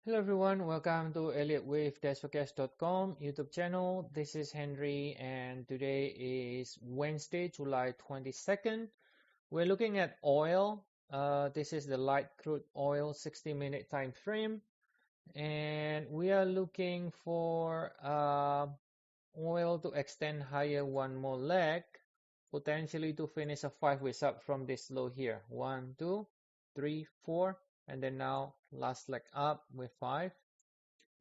Hello everyone, welcome to Elliottwave-forecast.com YouTube channel. This is Henry and today is Wednesday, July 22nd. We're looking at oil. This is the light crude oil 60-minute time frame, and we are looking for oil to extend higher one more leg, potentially to finish a 5 ways up from this low here. 1, 2, 3, 4, and then now last leg up with 5.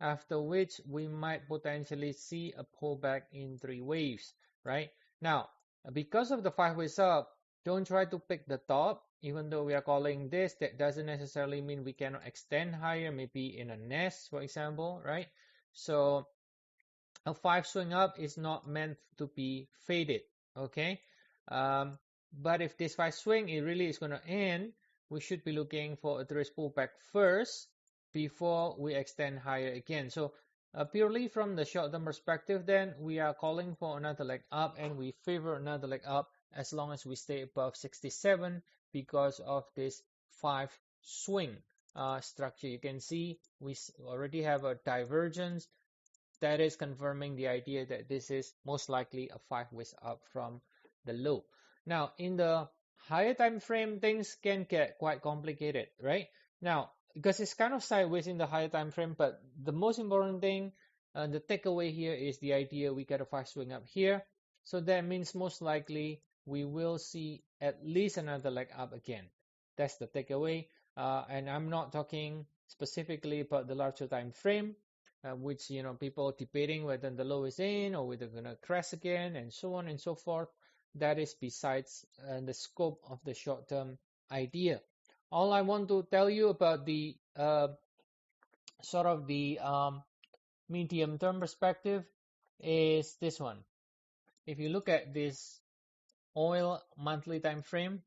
After which we might potentially see a pullback in 3 waves, right? Now, because of the 5 ways up, don't try to pick the top. Even though we are calling this, that doesn't necessarily mean we cannot extend higher, maybe in a nest, for example, right? So a 5 swing up is not meant to be faded, okay? But if this 5 swing, it really is going to end, we should be looking for a 3 pullback first before we extend higher again. So purely from the short-term perspective, then we are calling for another leg up, and we favor another leg up as long as we stay above 67 because of this 5 swing structure. You can see we already have a divergence that is confirming the idea that this is most likely a 5 ways up from the low. Now, in the higher time frame, things can get quite complicated, right? Now, because it's kind of sideways in the higher time frame, but the most important thing, the takeaway here is the idea we get a 5 swing up here. So that means most likely we will see at least another leg up again. That's the takeaway. And I'm not talking specifically about the larger time frame, which people debating whether the low is in or whether they're going to crash again, and so on and so forth. That is besides the scope of the short-term idea. All I want to tell you about the sort of the medium-term perspective is this one. If you look at this oil monthly time frame,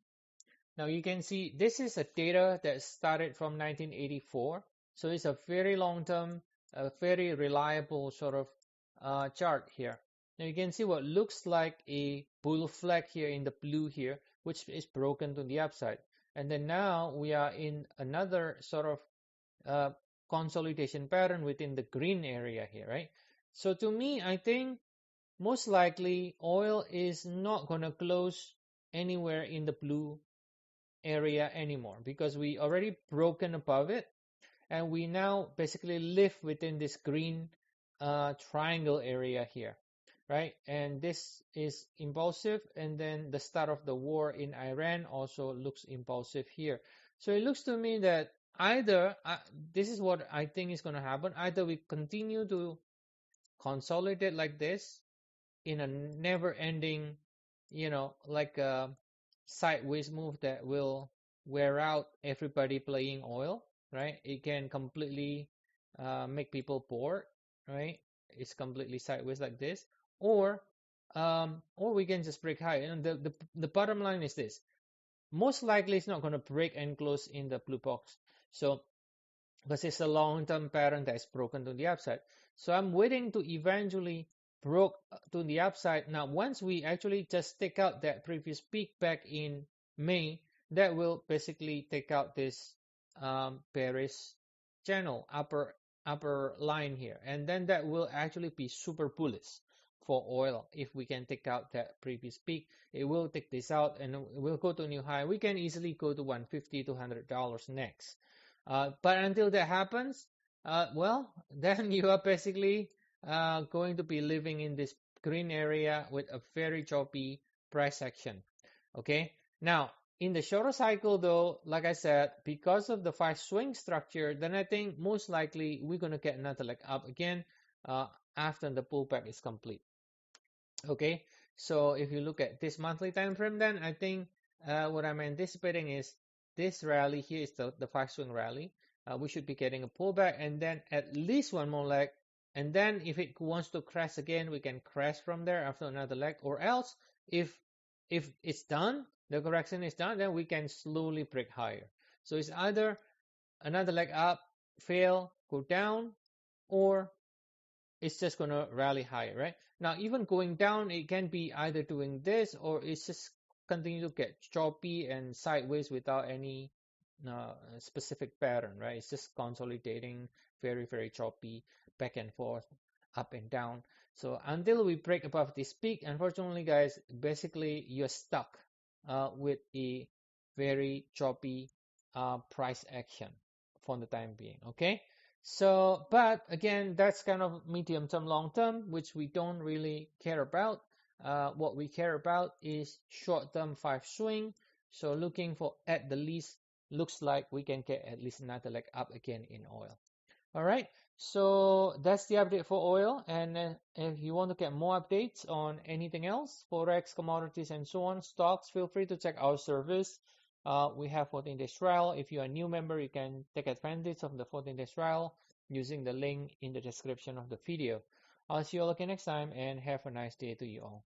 now you can see this is a data that started from 1984. So it's a very long-term, a very reliable sort of chart here. Now you can see what looks like a bull flag here in the blue here, which is broken to the upside. And then now we are in another sort of consolidation pattern within the green area here, right? So to me, I think most likely oil is not going to close anywhere in the blue area anymore because we already broken above it, and we now basically live within this green triangle area here, right? And this is impulsive, and then the start of the war in Iran also looks impulsive here. So it looks to me that either this is what I think is going to happen. Either we continue to consolidate like this in a never-ending, like a sideways move that will wear out everybody playing oil, right? It can completely make people bored, right? It's completely sideways like this, or we can just break high. And the bottom line is this: most likely it's not going to break and close in the blue box. So because it's a long-term pattern that's broken to the upside. So I'm waiting to eventually broke to the upside. Now, once we actually just take out that previous peak back in May, that will basically take out this bearish channel, upper line here. And then that will actually be super bullish for oil. If we can take out that previous peak, it will take this out and it will go to a new high. We can easily go to $150 to $100 next. But until that happens, then you are basically going to be living in this green area with a very choppy price action. Okay. Now, in the shorter cycle, though, like I said, because of the 5 swing structure, then I think most likely we're going to get another leg up again after the pullback is complete. Okay. So if you look at this monthly time frame, then I think what I'm anticipating is this rally here is the 5 swing rally. We should be getting a pullback and then at least one more leg. And then if it wants to crash again, we can crash from there after another leg. Or else, if it's done, the correction is done, then we can slowly break higher. So it's either another leg up, fail, go down, or it's just going to rally higher, right? Now, even going down, it can be either doing this or it's just continue to get choppy and sideways without any specific pattern, right? It's just consolidating, very, very choppy, back and forth, up and down. So until we break above this peak, unfortunately, guys, basically you're stuck with a very choppy price action for the time being, okay? So, but again, that's kind of medium term, long term, which we don't really care about. What we care about is short term 5 swing. So looking for at the least, looks like we can get at least another leg up again in oil. All right. So that's the update for oil. And if you want to get more updates on anything else, Forex, commodities, and so on, stocks, feel free to check our service. We have 14-day trial. If you're a new member, you can take advantage of the 14-day trial using the link in the description of the video. I'll see you all again next time and have a nice day to you all.